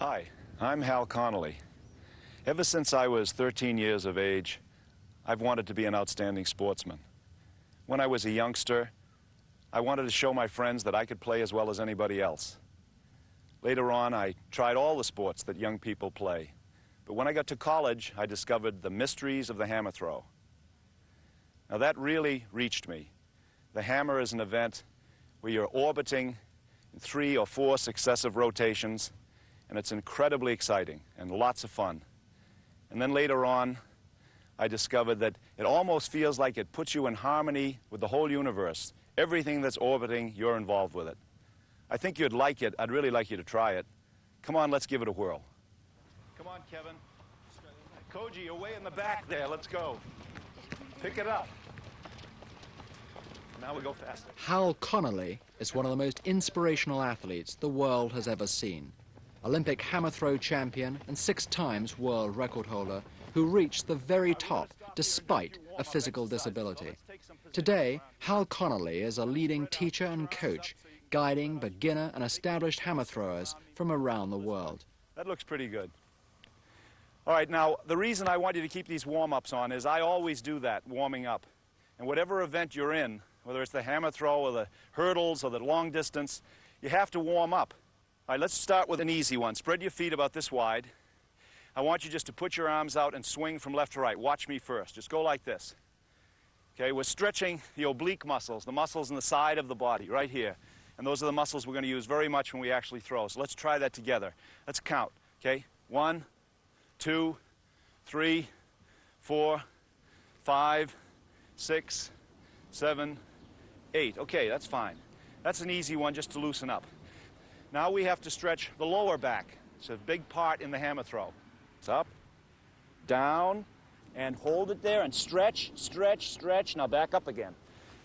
Hi, I'm Hal Connolly. Ever since I was 13 years of age, I've wanted to be an outstanding sportsman. When I was a youngster, I wanted to show my friends that I could play as well as anybody else. Later on, I tried all the sports that young people play. But when I got to college, I discovered the mysteries of the hammer throw. Now that really reached me. The hammer is an event where you're orbiting in 3 or 4 successive rotations, and it's incredibly exciting and lots of fun. And then later on, I discovered that it almost feels like it puts you in harmony with the whole universe. Everything that's orbiting, you're involved with it. I think you'd like it. I'd really like you to try it. Come on, let's give it a whirl. Come on, Kevin. Koji, you're way in the back there. Let's go. Pick it up. Now we go faster. Hal Connolly is one of the most inspirational athletes the world has ever seen. Olympic hammer throw champion and 6 times world record holder who reached the very top despite a physical disability. Today, Hal Connolly is a leading teacher and coach, guiding beginner and established hammer throwers from around the world. That looks pretty good. All right, now, the reason I want you to keep these warm-ups on is I always do that, warming up. And whatever event you're in, whether it's the hammer throw or the hurdles or the long distance, you have to warm up. All right, let's start with an easy one. Spread your feet about this wide. I want you just to put your arms out and swing from left to right. Watch me first. Just go like this. Okay, we're stretching the oblique muscles, the muscles in the side of the body, right here. And those are the muscles we're going to use very much when we actually throw. So let's try that together. Let's count, okay? 1, 2, 3, 4, 5, 6, 7, 8. Okay, that's fine. That's an easy one just to loosen up. Now we have to stretch the lower back. It's a big part in the hammer throw. It's up, down, and hold it there and stretch, stretch, stretch. Now back up again.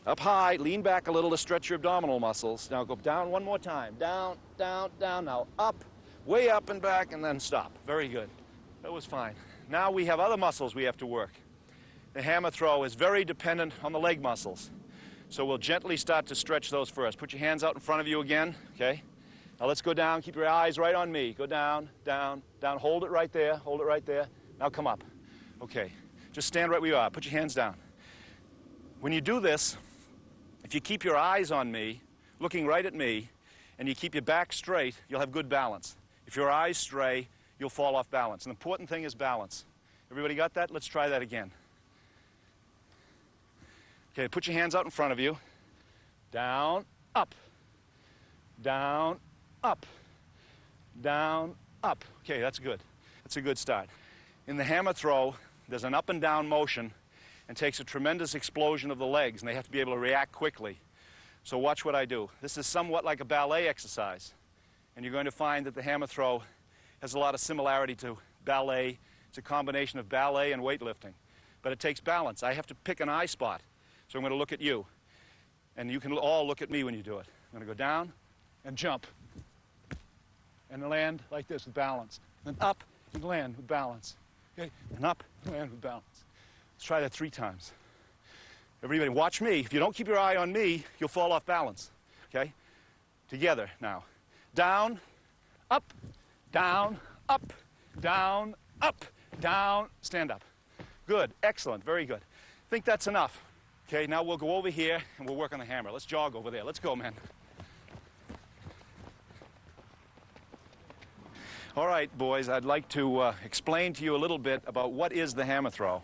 Up high, lean back a little to stretch your abdominal muscles. Now go down one more time. Down, down, down. Now up, way up and back, and then stop. Very good. That was fine. Now we have other muscles we have to work. The hammer throw is very dependent on the leg muscles. So we'll gently start to stretch those first. Put your hands out in front of you again, okay? Now let's go down. Keep your eyes right on me. Go down, down, down. Hold it right there. Hold it right there. Now come up. Okay. Just stand right where you are. Put your hands down. When you do this, if you keep your eyes on me, looking right at me, and you keep your back straight, you'll have good balance. If your eyes stray, you'll fall off balance. An important thing is balance. Everybody got that? Let's try that again. Okay, put your hands out in front of you. Down, up. Down, up. Down, up. Okay, that's good. That's a good start. In the hammer throw, there's an up and down motion and takes a tremendous explosion of the legs, and they have to be able to react quickly. So watch what I do. This is somewhat like a ballet exercise, and you're going to find that the hammer throw has a lot of similarity to ballet. It's a combination of ballet and weightlifting, but it takes balance. I have to pick an eye spot, so I'm going to look at you, and you can all look at me when you do it. I'm going to go down and jump and land like this with balance, then up and land with balance. Okay, and up and land with balance. Let's try that 3 times. Everybody watch me. If you don't keep your eye on me, you'll fall off balance. Okay? Together now. Down, up, down, up, down, up, down, stand up. Good, excellent, very good. I think that's enough. Okay, now we'll go over here and we'll work on the hammer. Let's jog over there. Let's go, man. All right, boys, I'd like to explain to you a little bit about what is the hammer throw.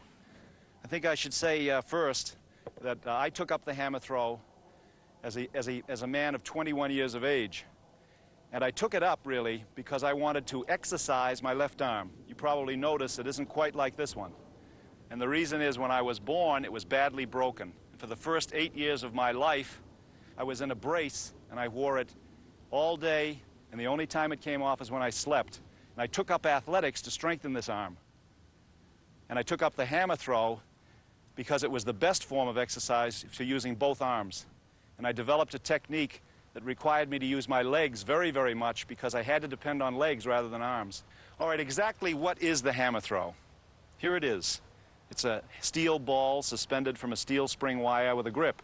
I think I should say first that I took up the hammer throw as a man of 21 years of age. And I took it up, really, because I wanted to exercise my left arm. You probably notice it isn't quite like this one. And the reason is when I was born, it was badly broken. And for the first 8 years of my life, I was in a brace, and I wore it all day, and the only time it came off is when I slept. And I took up athletics to strengthen this arm. And I took up the hammer throw because it was the best form of exercise for using both arms. And I developed a technique that required me to use my legs very, very much because I had to depend on legs rather than arms. All right, exactly what is the hammer throw? Here it is. It's a steel ball suspended from a steel spring wire with a grip.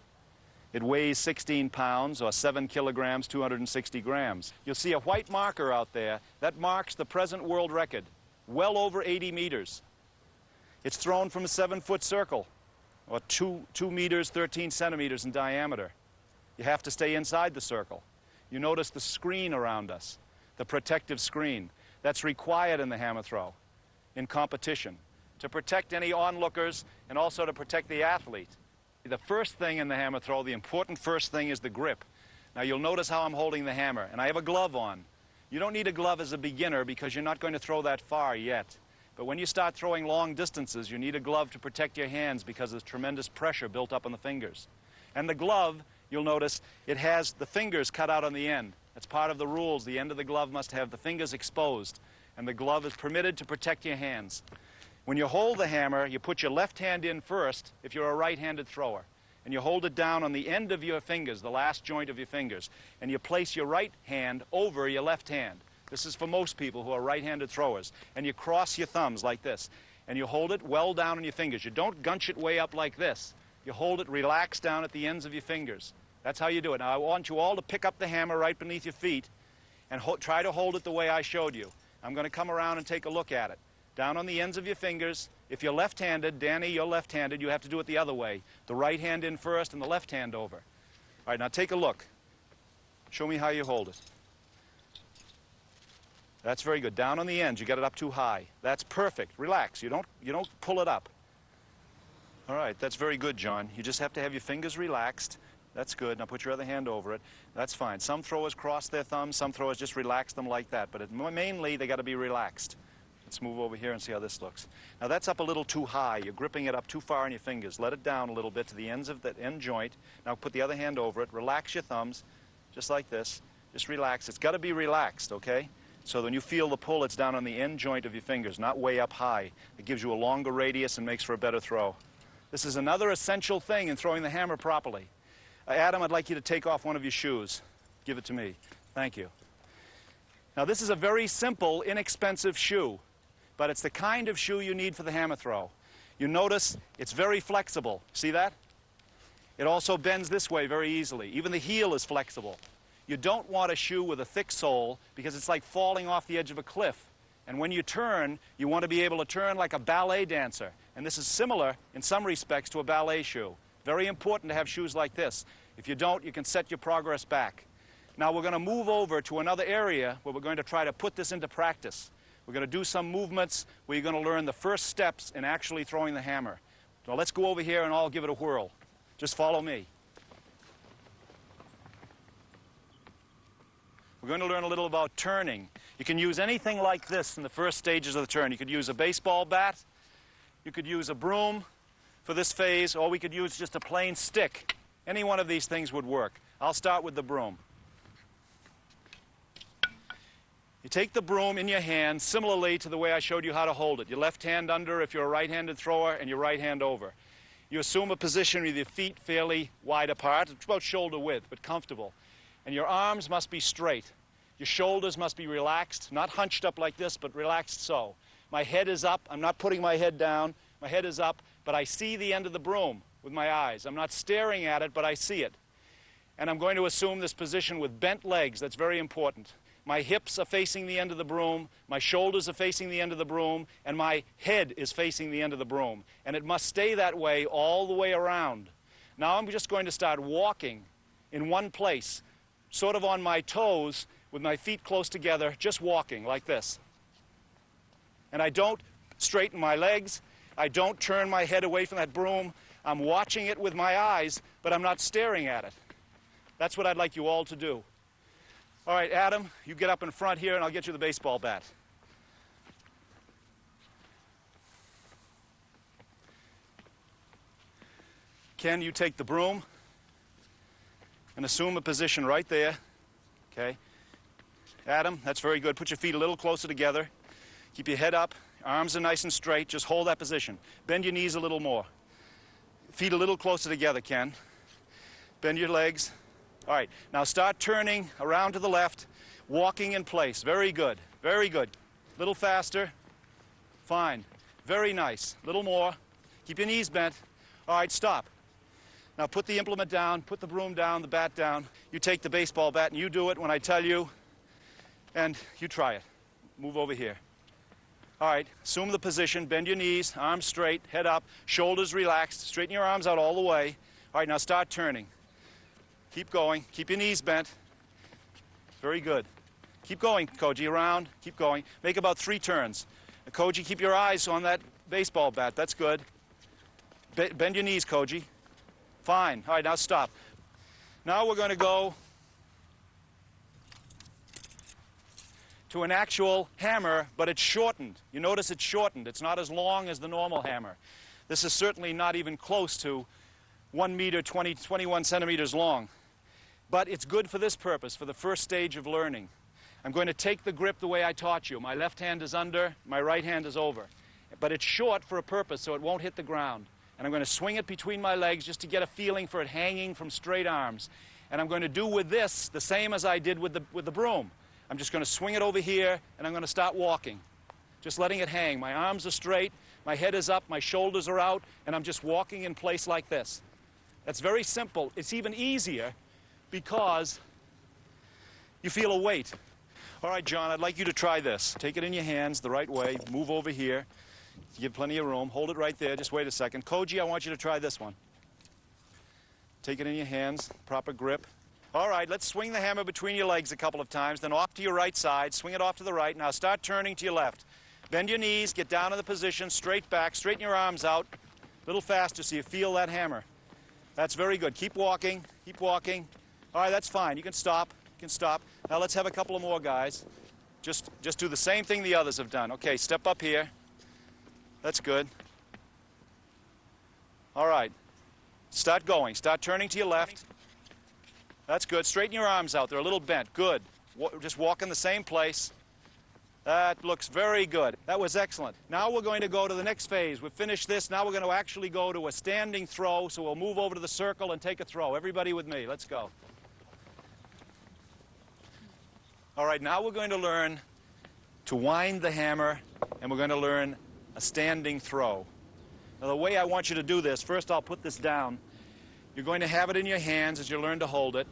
It weighs 16 pounds or 7 kilograms, 260 grams. You'll see a white marker out there. That marks the present world record, well over 80 meters. It's thrown from a 7-foot circle, or 2 meters, 13 centimeters in diameter. You have to stay inside the circle. You notice the screen around us, the protective screen. That's required in the hammer throw, in competition, to protect any onlookers and also to protect the athlete. The first thing in the hammer throw, the important first thing, is the grip. Now you'll notice how I'm holding the hammer, and I have a glove on. You don't need a glove as a beginner because you're not going to throw that far yet. But when you start throwing long distances, you need a glove to protect your hands because of the tremendous pressure built up on the fingers. And the glove, you'll notice, it has the fingers cut out on the end. That's part of the rules. The end of the glove must have the fingers exposed, and the glove is permitted to protect your hands. When you hold the hammer, you put your left hand in first if you're a right-handed thrower, and you hold it down on the end of your fingers, the last joint of your fingers, and you place your right hand over your left hand. This is for most people who are right-handed throwers. And you cross your thumbs like this, and you hold it well down on your fingers. You don't gunch it way up like this. You hold it relaxed down at the ends of your fingers. That's how you do it. Now I want you all to pick up the hammer right beneath your feet and try to hold it the way I showed you. I'm going to come around and take a look at it. Down on the ends of your fingers. If you're left-handed, Danny, you're left-handed, you have to do it the other way. The right hand in first and the left hand over. All right, now take a look. Show me how you hold it. That's very good. Down on the ends, you got it up too high. That's perfect. Relax. You don't pull it up. All right, that's very good, John. You just have to have your fingers relaxed. That's good. Now put your other hand over it. That's fine. Some throwers cross their thumbs, some throwers just relax them like that, but mainly they got to be relaxed. Let's move over here and see how this looks. Now that's up a little too high. You're gripping it up too far on your fingers. Let it down a little bit to the ends of that end joint. Now put the other hand over it. Relax your thumbs, just like this. Just relax. It's got to be relaxed, okay? So when you feel the pull, it's down on the end joint of your fingers, not way up high. It gives you a longer radius and makes for a better throw. This is another essential thing in throwing the hammer properly. Adam, I'd like you to take off one of your shoes. Give it to me. Thank you. Now this is a very simple, inexpensive shoe, but it's the kind of shoe you need for the hammer throw. You notice it's very flexible. See that? It also bends this way very easily. Even the heel is flexible. You don't want a shoe with a thick sole because it's like falling off the edge of a cliff. And when you turn, you want to be able to turn like a ballet dancer. And this is similar in some respects to a ballet shoe. Very important to have shoes like this. If you don't, you can set your progress back. Now we're going to move over to another area where we're going to try to put this into practice. We're going to do some movements where you're going to learn the first steps in actually throwing the hammer. Now let's go over here and I'll give it a whirl. Just follow me. We're going to learn a little about turning. You can use anything like this in the first stages of the turn. You could use a baseball bat, you could use a broom for this phase, or we could use just a plain stick. Any one of these things would work. I'll start with the broom. You take the broom in your hand similarly to the way I showed you how to hold it. Your left hand under if you're a right-handed thrower and your right hand over. You assume a position with your feet fairly wide apart. It's about shoulder width, but comfortable. And your arms must be straight. Your shoulders must be relaxed, not hunched up like this, but relaxed so. My head is up. I'm not putting my head down. My head is up, but I see the end of the broom with my eyes. I'm not staring at it, but I see it. And I'm going to assume this position with bent legs. That's very important. My hips are facing the end of the broom, my shoulders are facing the end of the broom, and my head is facing the end of the broom. And it must stay that way all the way around. Now I'm just going to start walking in one place, sort of on my toes, with my feet close together, just walking like this. And I don't straighten my legs. I don't turn my head away from that broom. I'm watching it with my eyes, but I'm not staring at it. That's what I'd like you all to do. All right, Adam, you get up in front here, and I'll get you the baseball bat. Ken, you take the broom and assume a position right there. Okay. Adam, that's very good. Put your feet a little closer together. Keep your head up. Arms are nice and straight. Just hold that position. Bend your knees a little more. Feet a little closer together, Ken. Bend your legs. All right, now start turning around to the left, walking in place. Very good, very good. A little faster. Fine. Very nice. A little more. Keep your knees bent. All right, stop. Now put the implement down, put the broom down, the bat down. You take the baseball bat and you do it when I tell you, and you try it. Move over here. All right, assume the position, bend your knees, arms straight, head up, shoulders relaxed, straighten your arms out all the way. All right, now start turning. Keep going, keep your knees bent. Very good. Keep going, Koji, around, keep going. Make about 3 turns. Koji, keep your eyes on that baseball bat, that's good. Bend your knees, Koji. Fine, all right, now stop. Now we're going to go to an actual hammer, but it's shortened. You notice it's shortened. It's not as long as the normal hammer. This is certainly not even close to 1 meter, 21 centimeters long. But it's good for this purpose, for the first stage of learning. I'm going to take the grip the way I taught you. My left hand is under, my right hand is over. But it's short for a purpose, so it won't hit the ground. And I'm going to swing it between my legs just to get a feeling for it hanging from straight arms. And I'm going to do with this the same as I did with the broom. I'm just going to swing it over here, and I'm going to start walking. Just letting it hang. My arms are straight, my head is up, my shoulders are out, and I'm just walking in place like this. That's very simple. It's even easier because you feel a weight. All right, John, I'd like you to try this. Take it in your hands the right way. Move over here. You have plenty of room. Hold it right there. Just wait a second. Koji, I want you to try this one. Take it in your hands. Proper grip. All right, let's swing the hammer between your legs a couple of times, then off to your right side. Swing it off to the right. Now start turning to your left. Bend your knees. Get down in the position. Straight back. Straighten your arms out. A little faster so you feel that hammer. That's very good. Keep walking. Keep walking. All right, that's fine. You can stop. You can stop. Now let's have a couple of more guys. Just do the same thing the others have done. Okay, step up here. That's good. All right. Start going. Start turning to your left. That's good. Straighten your arms out. They're a little bent. Good. Just walk in the same place. That looks very good. That was excellent. Now we're going to go to the next phase. We've finished this. Now we're going to actually go to a standing throw. So we'll move over to the circle and take a throw. Everybody with me. Let's go. All right, now we're going to learn to wind the hammer, and we're going to learn a standing throw. Now, the way I want you to do this, first I'll put this down. You're going to have it in your hands as you learn to hold it.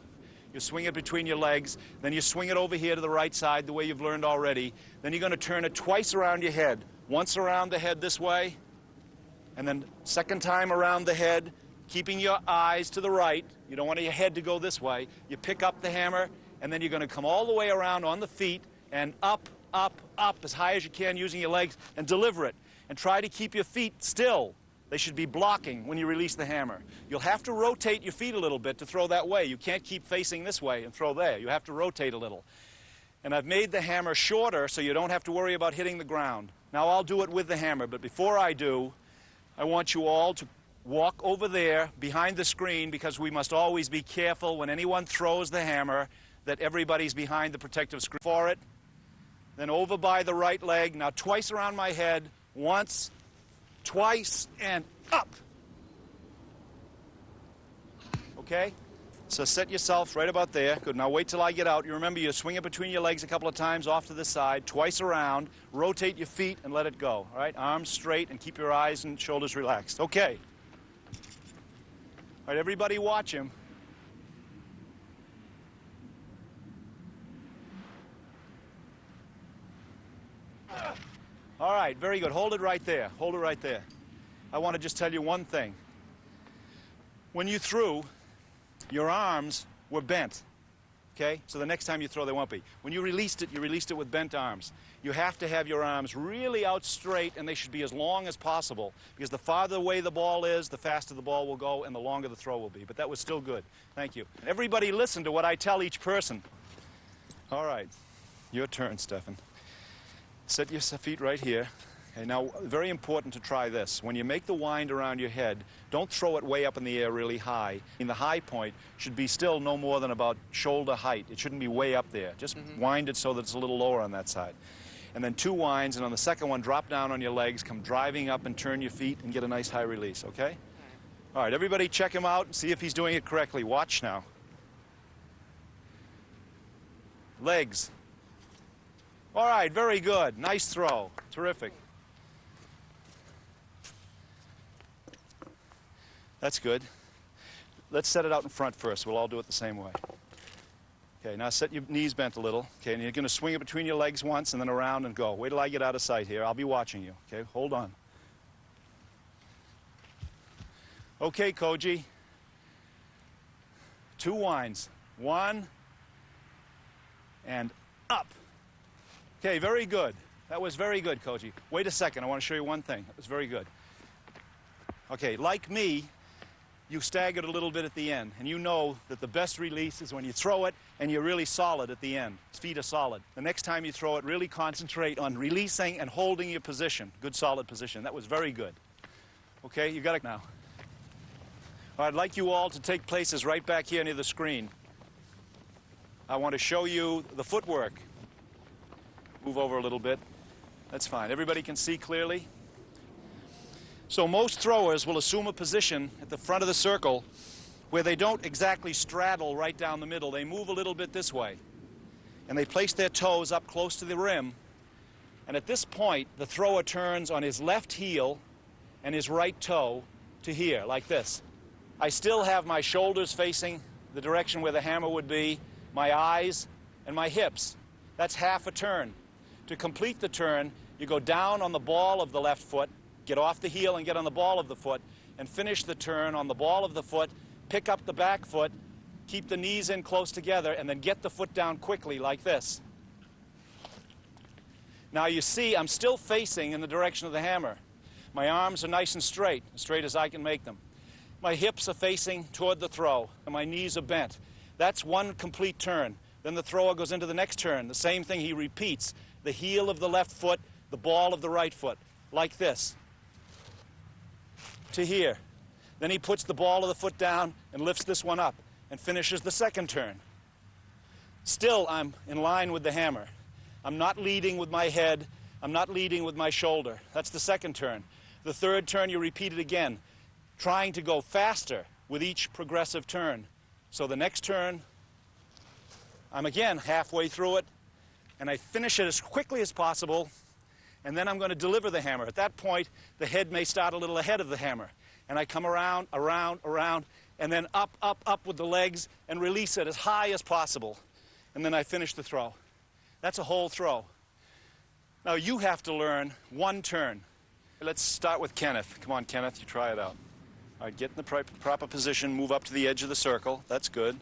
You swing it between your legs. Then you swing it over here to the right side the way you've learned already. Then you're going to turn it twice around your head. Once around the head this way, and then second time around the head, keeping your eyes to the right. You don't want your head to go this way. You pick up the hammer, and then you're going to come all the way around on the feet and up, up, up as high as you can using your legs and deliver it. And try to keep your feet still. They should be blocking when you release the hammer. You'll have to rotate your feet a little bit to throw that way. You can't keep facing this way and throw there. You have to rotate a little. And I've made the hammer shorter so you don't have to worry about hitting the ground. Now I'll do it with the hammer, but before I do, I want you all to walk over there behind the screen, because we must always be careful when anyone throws the hammer that everybody's behind the protective screen for it. Then over by the right leg. Now twice around my head. Once, twice, and up. Okay? So set yourself right about there. Good. Now wait till I get out. You remember, you swing it between your legs a couple of times off to the side, twice around, rotate your feet, and let it go. All right? Arms straight, and keep your eyes and shoulders relaxed. Okay. All right, everybody watch him. All right, very good. Hold it right there. Hold it right there. I want to just tell you one thing. When you threw, your arms were bent, okay? So the next time you throw, they won't be. When you released it with bent arms. You have to have your arms really out straight, and they should be as long as possible, because the farther away the ball is, the faster the ball will go, and the longer the throw will be. But that was still good. Thank you. Everybody listen to what I tell each person. All right, your turn, Stefan. Set your feet right here. Okay, now, very important to try this. When you make the wind around your head, don't throw it way up in the air really high. The high point should be still no more than about shoulder height. It shouldn't be way up there. Just wind it so that it's a little lower on that side. And then 2 winds, and on the second one, drop down on your legs, come driving up and turn your feet and get a nice high release, okay? All right, everybody check him out and see if he's doing it correctly. Watch now. Legs. All right, very good. Nice throw. Terrific. That's good. let's set it out in front first. We'll all do it the same way. Okay, now set your knees bent a little. Okay, and you're going to swing it between your legs once and then around and go. Wait till I get out of sight here. I'll be watching you. Okay, hold on. Okay, Koji. 2 winds. 1 and up. Okay, very good. That was very good, Koji. Wait a second. I want to show you one thing. That was very good. Okay, like me, you staggered a little bit at the end, and you know that the best release is when you throw it and you're really solid at the end. Feet are solid. The next time you throw it, really concentrate on releasing and holding your position. Good, solid position. That was very good. Okay, you got it now. All right, I'd like you all to take places right back here near the screen. I want to show you the footwork. Move over a little bit. That's fine. Everybody can see clearly? So most throwers will assume a position at the front of the circle where they don't exactly straddle right down the middle. They move a little bit this way. And they place their toes up close to the rim. And at this point, the thrower turns on his left heel and his right toe to here, like this. I still have my shoulders facing the direction where the hammer would be, my eyes, and my hips. That's half a turn. To complete the turn, you go down on the ball of the left foot, get off the heel and get on the ball of the foot, and finish the turn on the ball of the foot, pick up the back foot, keep the knees in close together, and then get the foot down quickly like this. Now you see I'm still facing in the direction of the hammer. My arms are nice and straight as I can make them. My hips are facing toward the throw, and my knees are bent. That's one complete turn. Then the thrower goes into the next turn. The same thing he repeats. The heel of the left foot, the ball of the right foot, like this. To here. Then he puts the ball of the foot down and lifts this one up and finishes the second turn. Still, I'm in line with the hammer. I'm not leading with my head. I'm not leading with my shoulder. That's the second turn. The third turn, you repeat it again, trying to go faster with each progressive turn. So the next turn, I'm again halfway through it, and I finish it as quickly as possible, and then I'm going to deliver the hammer. At that point, the head may start a little ahead of the hammer, and I come around, around, around, and then up, up, up with the legs and release it as high as possible, and then I finish the throw. That's a whole throw. Now you have to learn one turn. Let's start with Kenneth. Come on, Kenneth, you try it out. All right, get in the proper position, move up to the edge of the circle. That's good.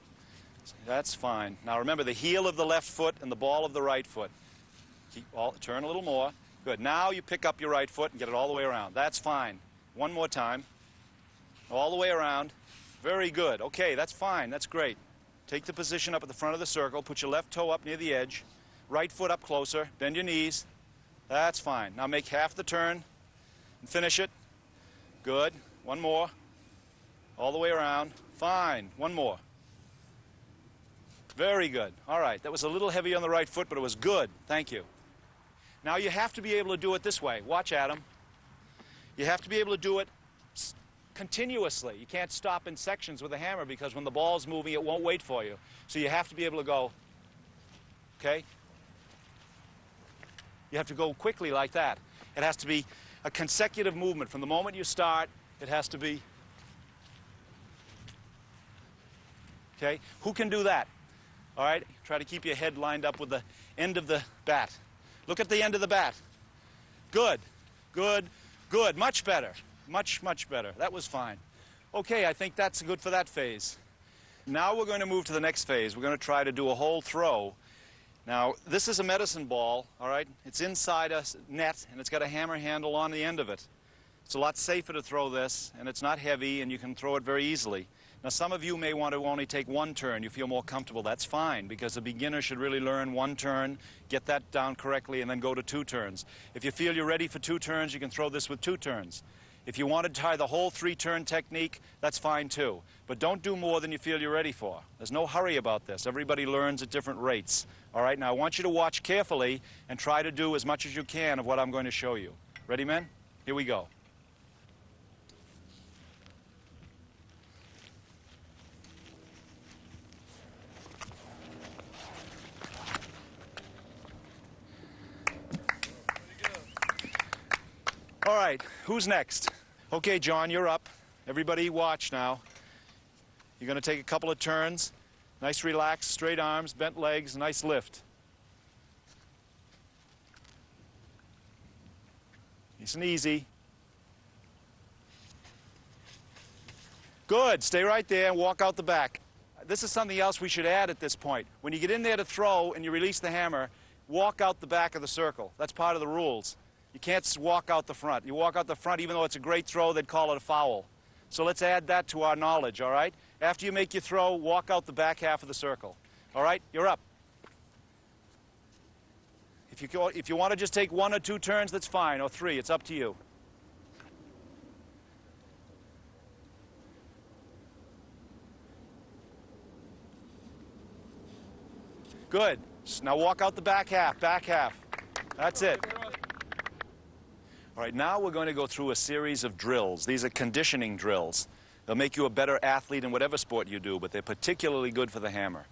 That's fine. Now remember the heel of the left foot and the ball of the right foot. Turn a little more. Good. Now you pick up your right foot and get it all the way around. That's fine. One more time. All the way around. Very good. Okay, that's fine. That's great. Take the position up at the front of the circle. Put your left toe up near the edge. Right foot up closer. Bend your knees. That's fine. Now make half the turn and finish it. Good. One more. All the way around. Fine. One more. Very good. All right. That was a little heavy on the right foot, but it was good. Thank you. Now you have to be able to do it this way. Watch, Adam. You have to be able to do it continuously. You can't stop in sections with a hammer because when the ball's moving, it won't wait for you. So you have to be able to go, okay? You have to go quickly like that. It has to be a consecutive movement. From the moment you start, it has to be, okay? Who can do that? All right, try to keep your head lined up with the end of the bat. Look at the end of the bat. Good, good, good. Much better. Much, much better. That was fine. Okay, I think that's good for that phase. Now we're going to move to the next phase. We're going to try to do a whole throw. Now, this is a medicine ball, all right? It's inside a net, and it's got a hammer handle on the end of it. It's a lot safer to throw this, and it's not heavy, and you can throw it very easily. Now, some of you may want to only take one turn. You feel more comfortable. That's fine, because a beginner should really learn one turn, get that down correctly, and then go to 2 turns. If you feel you're ready for 2 turns, you can throw this with 2 turns. If you want to try the whole 3-turn technique, that's fine too. But don't do more than you feel you're ready for. There's no hurry about this. Everybody learns at different rates. All right, now I want you to watch carefully and try to do as much as you can of what I'm going to show you. Ready, men? Here we go. All right, who's next? Okay, John, you're up. Everybody watch now. You're going to take a couple of turns. Nice relaxed, straight arms, bent legs, nice lift. Nice and easy. Good. Stay right there and walk out the back. This is something else we should add at this point. When you get in there to throw and you release the hammer, walk out the back of the circle. That's part of the rules. You can't walk out the front. You walk out the front, even though it's a great throw, they'd call it a foul. So let's add that to our knowledge, all right? After you make your throw, walk out the back half of the circle. All right? You're up. If you want to just take 1 or 2 turns, that's fine, or 3. It's up to you. Good. Now walk out the back half, back half. That's it. All right, now we're going to go through a series of drills. These are conditioning drills. They'll make you a better athlete in whatever sport you do, but they're particularly good for the hammer.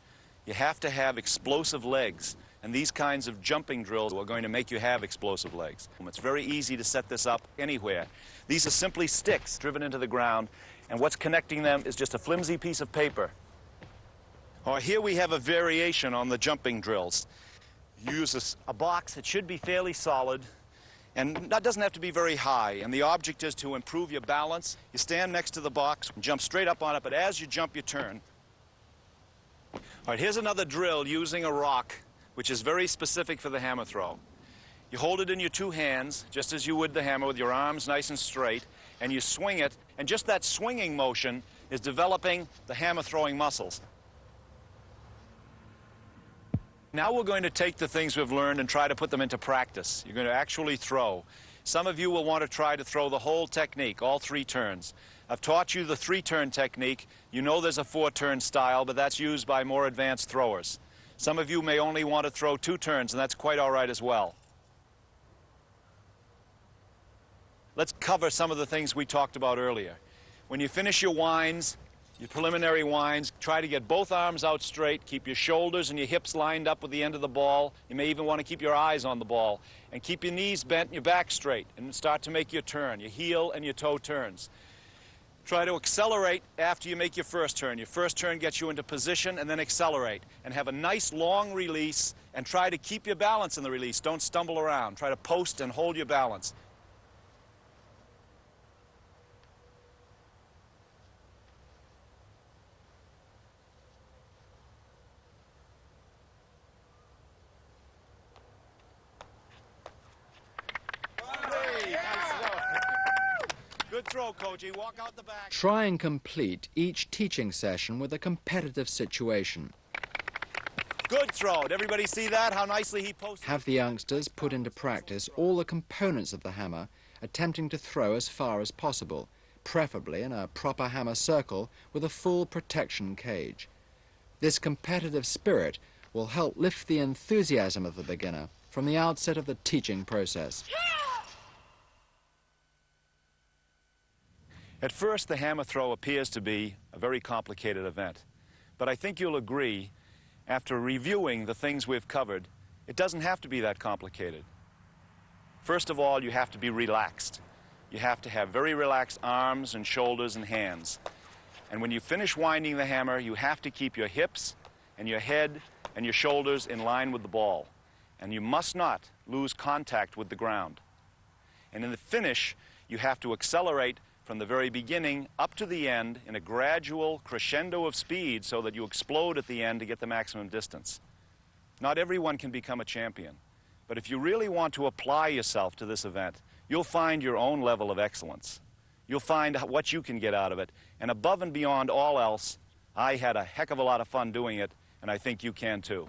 You have to have explosive legs, and these kinds of jumping drills are going to make you have explosive legs. It's very easy to set this up anywhere. These are simply sticks driven into the ground, and what's connecting them is just a flimsy piece of paper. Here we have a variation on the jumping drills. You use a box that should be fairly solid, and that doesn't have to be very high, and the object is to improve your balance. You stand next to the box and jump straight up on it, but as you jump, you turn. All right, here's another drill using a rock, which is very specific for the hammer throw. You hold it in your 2 hands, just as you would the hammer, with your arms nice and straight, and you swing it, and just that swinging motion is developing the hammer throwing muscles. Now we're going to take the things we've learned and try to put them into practice. You're going to actually throw. Some of you will want to try to throw the whole technique, all 3 turns. I've taught you the 3-turn technique. You know there's a 4-turn style, but that's used by more advanced throwers. Some of you may only want to throw 2 turns, and that's quite all right as well. Let's cover some of the things we talked about earlier. When you finish your winds, your preliminary winds, try to get both arms out straight, keep your shoulders and your hips lined up with the end of the ball. You may even want to keep your eyes on the ball. And keep your knees bent and your back straight, and start to make your turn, your heel and your toe turns. Try to accelerate after you make your first turn. Your first turn gets you into position, and then accelerate. And have a nice long release, and try to keep your balance in the release. Don't stumble around. Try to post and hold your balance. Good throw, Koji. Walk out the back. Try and complete each teaching session with a competitive situation. Good throw. Did everybody see that? How nicely he posted? Have the youngsters put into practice all the components of the hammer, attempting to throw as far as possible, preferably in a proper hammer circle with a full protection cage. This competitive spirit will help lift the enthusiasm of the beginner from the outset of the teaching process. At first, the hammer throw appears to be a very complicated event. But I think you'll agree, after reviewing the things we've covered, it doesn't have to be that complicated. First of all, you have to be relaxed. You have to have very relaxed arms and shoulders and hands. And when you finish winding the hammer, you have to keep your hips and your head and your shoulders in line with the ball. And you must not lose contact with the ground. And in the finish, you have to accelerate from the very beginning up to the end in a gradual crescendo of speed so that you explode at the end to get the maximum distance. Not everyone can become a champion, but if you really want to apply yourself to this event, you'll find your own level of excellence. You'll find what you can get out of it, and above and beyond all else, I had a heck of a lot of fun doing it, and I think you can too.